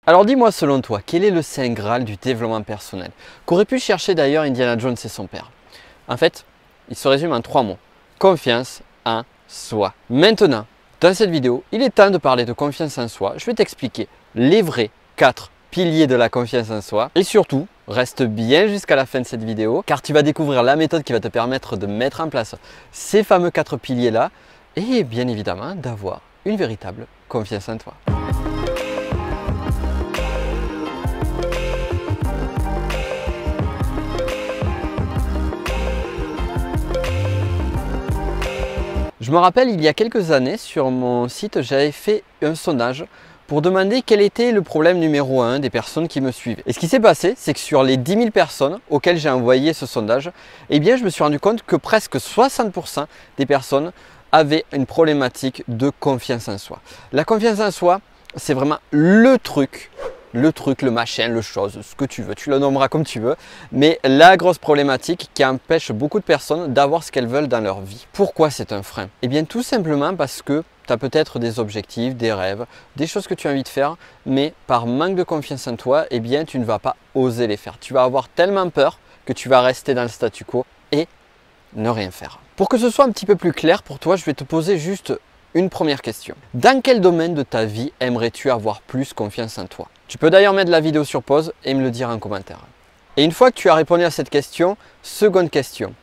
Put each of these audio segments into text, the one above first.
Alors dis-moi selon toi, quel est le saint graal du développement personnel qu'aurait pu chercher d'ailleurs Indiana Jones et son père? En fait, il se résume en 3 mots. Confiance en soi. Maintenant, dans cette vidéo, il est temps de parler de confiance en soi. Je vais t'expliquer les vrais 4 piliers de la confiance en soi. Et surtout, reste bien jusqu'à la fin de cette vidéo car tu vas découvrir la méthode qui va te permettre de mettre en place ces fameux 4 piliers-là et bien évidemment d'avoir une véritable confiance en toi. Je me rappelle, il y a quelques années, sur mon site, j'avais fait un sondage pour demander quel était le problème numéro 1 des personnes qui me suivaient. Et ce qui s'est passé, c'est que sur les 10 000 personnes auxquelles j'ai envoyé ce sondage, eh bien, je me suis rendu compte que presque 60% des personnes avaient une problématique de confiance en soi. La confiance en soi, c'est vraiment le truc, le machin, le chose, ce que tu veux, tu le nommeras comme tu veux, mais la grosse problématique qui empêche beaucoup de personnes d'avoir ce qu'elles veulent dans leur vie. Pourquoi c'est un frein? Eh bien tout simplement parce que tu as peut-être des objectifs, des rêves, des choses que tu as envie de faire, mais par manque de confiance en toi, eh bien tu ne vas pas oser les faire. Tu vas avoir tellement peur que tu vas rester dans le statu quo et ne rien faire. Pour que ce soit un petit peu plus clair pour toi, je vais te poser juste une première question. Dans quel domaine de ta vie aimerais-tu avoir plus confiance en toi? Tu peux d'ailleurs mettre la vidéo sur pause et me le dire en commentaire. Et une fois que tu as répondu à cette question, seconde question.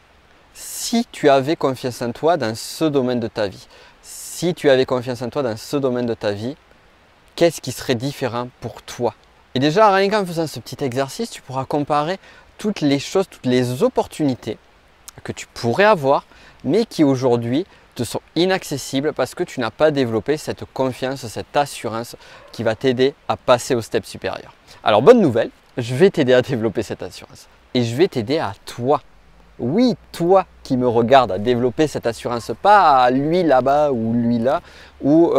Si tu avais confiance en toi dans ce domaine de ta vie, si tu avais confiance en toi dans ce domaine de ta vie, qu'est-ce qui serait différent pour toi? Et déjà, rien qu'en faisant ce petit exercice, tu pourras comparer toutes les choses, toutes les opportunités que tu pourrais avoir, mais qui aujourd'hui te sont inaccessibles parce que tu n'as pas développé cette confiance, cette assurance qui va t'aider à passer au step supérieur. Alors bonne nouvelle, je vais t'aider à développer cette assurance et je vais t'aider à toi. Oui, toi qui me regarde à développer cette assurance, pas à lui là-bas ou lui là, ou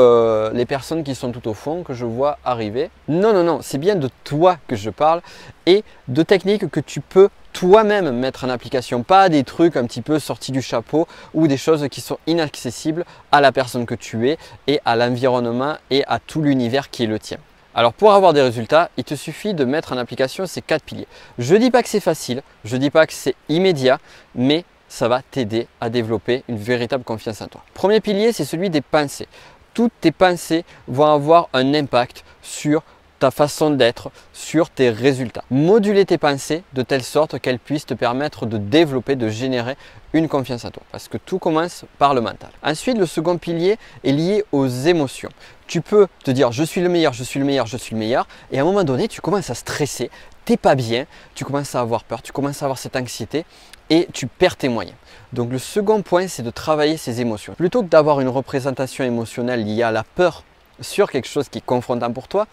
les personnes qui sont tout au fond que je vois arriver. Non, non, non, c'est bien de toi que je parle et de techniques que tu peux toi-même mettre en application, pas des trucs un petit peu sortis du chapeau ou des choses qui sont inaccessibles à la personne que tu es et à l'environnement et à tout l'univers qui est le tien. Alors pour avoir des résultats, il te suffit de mettre en application ces 4 piliers. Je ne dis pas que c'est facile, je ne dis pas que c'est immédiat, mais ça va t'aider à développer une véritable confiance en toi. Premier pilier, c'est celui des pensées. Toutes tes pensées vont avoir un impact sur ta façon d'être, sur tes résultats. Moduler tes pensées de telle sorte qu'elles puissent te permettre de développer, de générer une confiance en toi. Parce que tout commence par le mental. Ensuite, le second pilier est lié aux émotions. Tu peux te dire je suis le meilleur, je suis le meilleur, je suis le meilleur. Et à un moment donné, tu commences à stresser, t'es pas bien, tu commences à avoir peur, tu commences à avoir cette anxiété et tu perds tes moyens. Donc le second point, c'est de travailler ces émotions. Plutôt que d'avoir une représentation émotionnelle liée à la peur sur quelque chose qui est confrontant pour toi,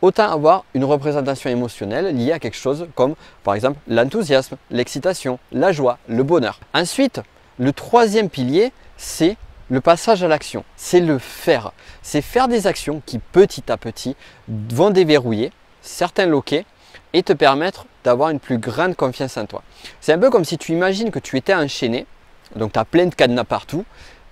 autant avoir une représentation émotionnelle liée à quelque chose comme par exemple l'enthousiasme, l'excitation, la joie, le bonheur. Ensuite, le troisième pilier, c'est le passage à l'action. C'est le faire. C'est faire des actions qui petit à petit vont déverrouiller certains loquets et te permettre d'avoir une plus grande confiance en toi. C'est un peu comme si tu imagines que tu étais enchaîné, donc tu as plein de cadenas partout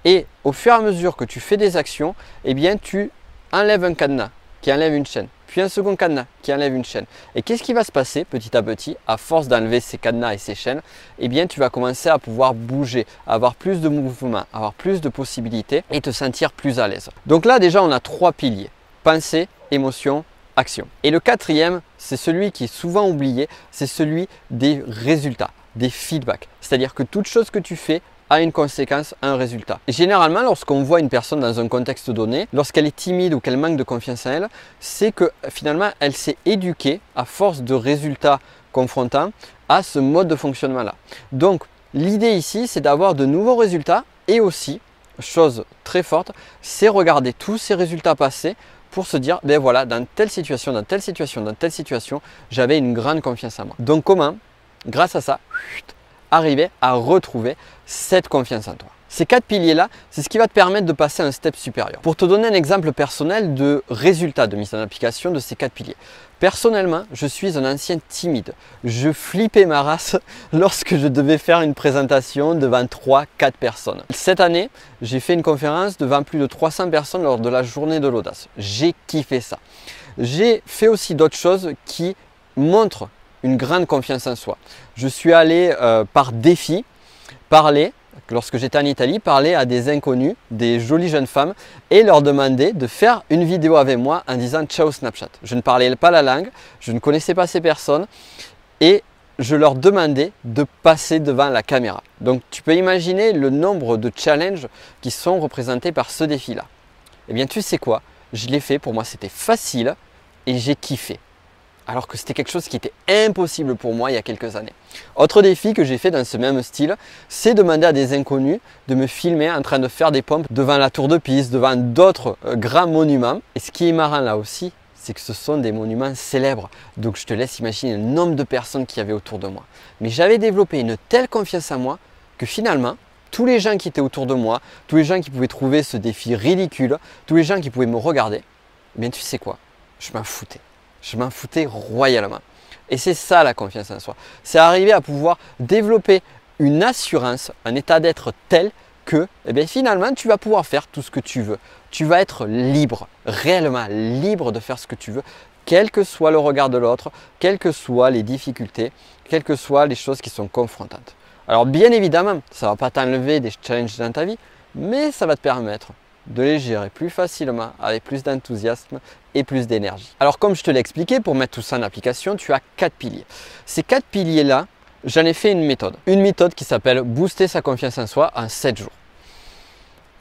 et au fur et à mesure que tu fais des actions, eh bien tu enlèves un cadenas qui enlève une chaîne, puis un second cadenas qui enlève une chaîne. Et qu'est-ce qui va se passer petit à petit à force d'enlever ces cadenas et ces chaînes? Eh bien, tu vas commencer à pouvoir bouger, avoir plus de mouvement, avoir plus de possibilités et te sentir plus à l'aise. Donc là, déjà, on a 3 piliers. Pensée, émotion, action. Et le quatrième, c'est celui qui est souvent oublié, c'est celui des résultats, des feedbacks. C'est-à-dire que toute chose que tu fais a une conséquence, un résultat. Et généralement, lorsqu'on voit une personne dans un contexte donné, lorsqu'elle est timide ou qu'elle manque de confiance en elle, c'est que finalement, elle s'est éduquée à force de résultats confrontants à ce mode de fonctionnement-là. Donc, l'idée ici, c'est d'avoir de nouveaux résultats et aussi, chose très forte, c'est regarder tous ces résultats passés pour se dire, ben voilà, dans telle situation, dans telle situation, dans telle situation, j'avais une grande confiance en moi. Donc comment, grâce à ça, arriver à retrouver cette confiance en toi. Ces 4 piliers-là, c'est ce qui va te permettre de passer à un step supérieur. Pour te donner un exemple personnel de résultat de mise en application de ces 4 piliers. Personnellement, je suis un ancien timide. Je flippais ma race lorsque je devais faire une présentation devant 3-4 personnes. Cette année, j'ai fait une conférence devant plus de 300 personnes lors de la journée de l'audace. J'ai kiffé ça. j'ai fait aussi d'autres choses qui montrent une grande confiance en soi. Je suis allé par défi parler, lorsque j'étais en Italie, parler à des inconnus, des jolies jeunes femmes et leur demander de faire une vidéo avec moi en disant ciao Snapchat. Je ne parlais pas la langue, je ne connaissais pas ces personnes et je leur demandais de passer devant la caméra. Donc tu peux imaginer le nombre de challenges qui sont représentés par ce défi-là. Eh bien tu sais quoi, je l'ai fait, pour moi c'était facile et j'ai kiffé. Alors que c'était quelque chose qui était impossible pour moi il y a quelques années. Autre défi que j'ai fait dans ce même style, c'est demander à des inconnus de me filmer en train de faire des pompes devant la tour de Pise, devant d'autres grands monuments. Et ce qui est marrant là aussi, c'est que ce sont des monuments célèbres. Donc je te laisse imaginer le nombre de personnes qu'il y avait autour de moi. Mais j'avais développé une telle confiance en moi que finalement, tous les gens qui étaient autour de moi, tous les gens qui pouvaient trouver ce défi ridicule, tous les gens qui pouvaient me regarder, eh bien tu sais quoi, je m'en foutais. Je m'en foutais royalement. Et c'est ça la confiance en soi. C'est arriver à pouvoir développer une assurance, un état d'être tel que eh bien, finalement tu vas pouvoir faire tout ce que tu veux. Tu vas être libre, réellement libre de faire ce que tu veux, quel que soit le regard de l'autre, quelles que soient les difficultés, quelles que soient les choses qui sont confrontantes. Alors bien évidemment, ça ne va pas t'enlever des challenges dans ta vie, mais ça va te permettre de les gérer plus facilement, avec plus d'enthousiasme et plus d'énergie. Alors comme je te l'ai expliqué, pour mettre tout ça en application, tu as 4 piliers. Ces 4 piliers-là, j'en ai fait une méthode. Une méthode qui s'appelle Booster sa confiance en soi en 7 jours.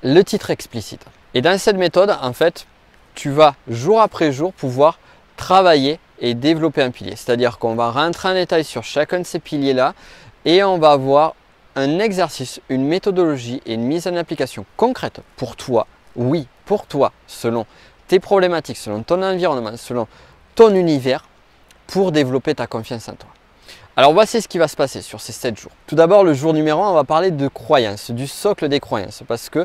Le titre explicite. Et dans cette méthode, en fait, tu vas jour après jour pouvoir travailler et développer un pilier. C'est-à-dire qu'on va rentrer en détail sur chacun de ces piliers-là et on va avoir un exercice, une méthodologie et une mise en application concrète pour toi, oui, pour toi, selon tes problématiques, selon ton environnement, selon ton univers, pour développer ta confiance en toi. Alors voici ce qui va se passer sur ces 7 jours. Tout d'abord, le jour numéro 1, on va parler de croyances, du socle des croyances. Parce que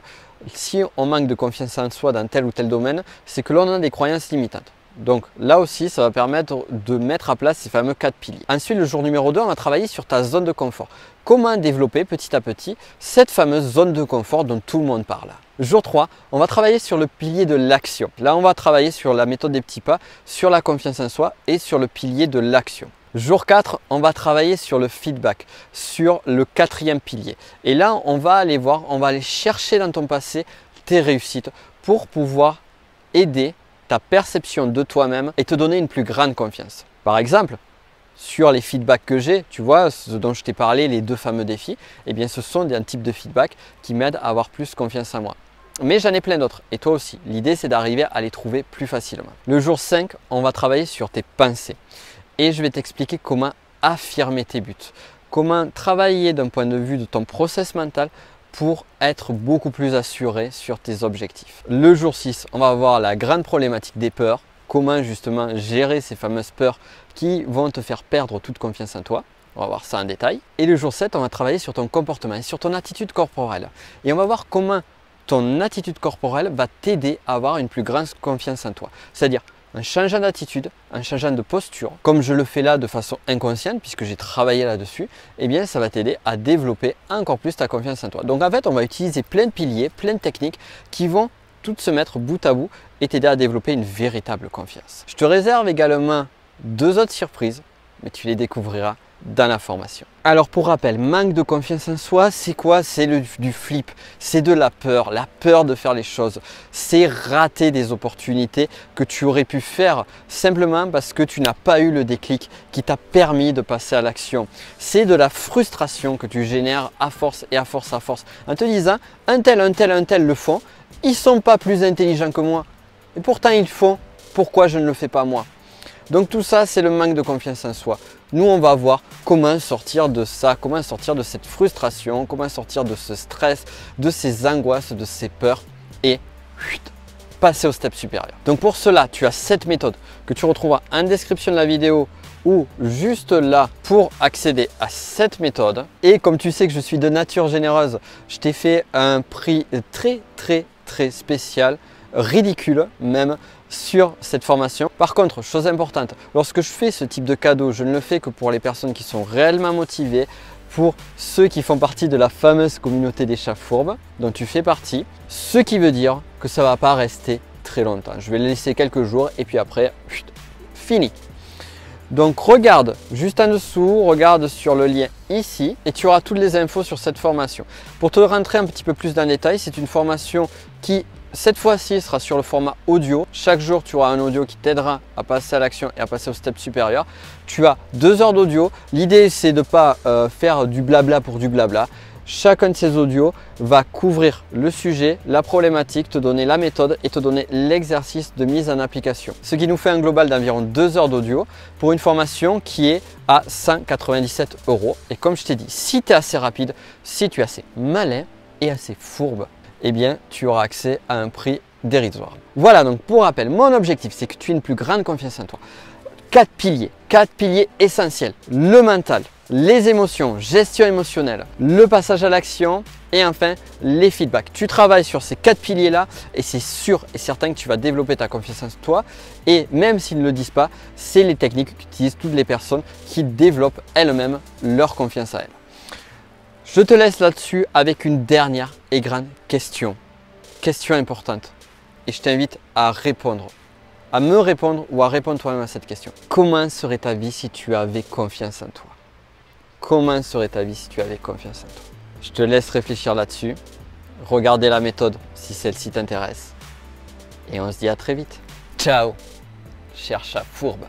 si on manque de confiance en soi dans tel ou tel domaine, c'est que l'on a des croyances limitantes. Donc là aussi, ça va permettre de mettre à place ces fameux 4 piliers. Ensuite, le jour numéro 2, on va travailler sur ta zone de confort. Comment développer petit à petit cette fameuse zone de confort dont tout le monde parle. Jour 3, on va travailler sur le pilier de l'action. Là, on va travailler sur la méthode des petits pas, sur la confiance en soi et sur le pilier de l'action. Jour 4, on va travailler sur le feedback, sur le 4e pilier. Et là, on va aller voir, on va aller chercher dans ton passé tes réussites pour pouvoir aider ta perception de toi-même et te donner une plus grande confiance. Par exemple, sur les feedbacks que j'ai, tu vois, ce dont je t'ai parlé, les 2 fameux défis, eh bien ce sont un type de feedback qui m'aident à avoir plus confiance en moi. Mais j'en ai plein d'autres et toi aussi. L'idée, c'est d'arriver à les trouver plus facilement. Le jour 5, on va travailler sur tes pensées et je vais t'expliquer comment affirmer tes buts, comment travailler d'un point de vue de ton process mental pour être beaucoup plus assuré sur tes objectifs. Le jour 6, on va voir la grande problématique des peurs, comment justement gérer ces fameuses peurs qui vont te faire perdre toute confiance en toi. On va voir ça en détail. Et le jour 7, on va travailler sur ton comportement, sur ton attitude corporelle. Et on va voir comment ton attitude corporelle va t'aider à avoir une plus grande confiance en toi. C'est-à-dire en changeant d'attitude, en changeant de posture, comme je le fais là de façon inconsciente puisque j'ai travaillé là-dessus, eh bien ça va t'aider à développer encore plus ta confiance en toi. Donc en fait, on va utiliser plein de piliers, plein de techniques qui vont toutes se mettre bout à bout et t'aider à développer une véritable confiance. Je te réserve également 2 autres surprises, mais tu les découvriras dans la formation. Alors pour rappel, manque de confiance en soi, c'est quoi? C'est du flip, c'est de la peur de faire les choses, c'est rater des opportunités que tu aurais pu faire simplement parce que tu n'as pas eu le déclic qui t'a permis de passer à l'action. C'est de la frustration que tu génères à force et à force en te disant un tel le font, ils ne sont pas plus intelligents que moi et pourtant ils le font, pourquoi je ne le fais pas moi? Donc tout ça, c'est le manque de confiance en soi. Nous, on va voir comment sortir de ça, comment sortir de cette frustration, comment sortir de ce stress, de ces angoisses, de ces peurs et passer au step supérieur. Donc pour cela, tu as cette méthode que tu retrouveras en description de la vidéo ou juste là pour accéder à cette méthode. Et comme tu sais que je suis de nature généreuse, je t'ai fait un prix très spécial, ridicule même, sur cette formation. Par contre, chose importante, lorsque je fais ce type de cadeau, je ne le fais que pour les personnes qui sont réellement motivées, pour ceux qui font partie de la fameuse communauté des chats fourbes, dont tu fais partie, ce qui veut dire que ça ne va pas rester très longtemps. Je vais le laisser quelques jours et puis après, fini. Donc regarde juste en dessous, regarde sur le lien ici et tu auras toutes les infos sur cette formation. Pour te rentrer un petit peu plus dans le détail, c'est une formation qui cette fois-ci sera sur le format audio. Chaque jour, tu auras un audio qui t'aidera à passer à l'action et à passer au step supérieur. Tu as 2 heures d'audio. L'idée, c'est de ne pas faire du blabla pour du blabla. Chacun de ces audios va couvrir le sujet, la problématique, te donner la méthode et te donner l'exercice de mise en application. Ce qui nous fait un global d'environ 2 heures d'audio pour une formation qui est à 197 €. Et comme je t'ai dit, si tu es assez rapide, si tu es assez malin et assez fourbe, eh bien, tu auras accès à un prix dérisoire. Voilà, donc pour rappel, mon objectif, c'est que tu aies une plus grande confiance en toi. 4 piliers essentiels. Le mental, les émotions, gestion émotionnelle, le passage à l'action et enfin les feedbacks. Tu travailles sur ces 4 piliers-là et c'est sûr et certain que tu vas développer ta confiance en toi. Et même s'ils ne le disent pas, c'est les techniques qu'utilisent toutes les personnes qui développent elles-mêmes leur confiance à elles. Je te laisse là-dessus avec une dernière et grande question. Question importante. Et je t'invite à répondre. À me répondre ou à répondre toi-même à cette question. Comment serait ta vie si tu avais confiance en toi? Comment serait ta vie si tu avais confiance en toi? Je te laisse réfléchir là-dessus. Regardez la méthode si celle-ci t'intéresse. Et on se dit à très vite. Ciao, cher chat fourbe.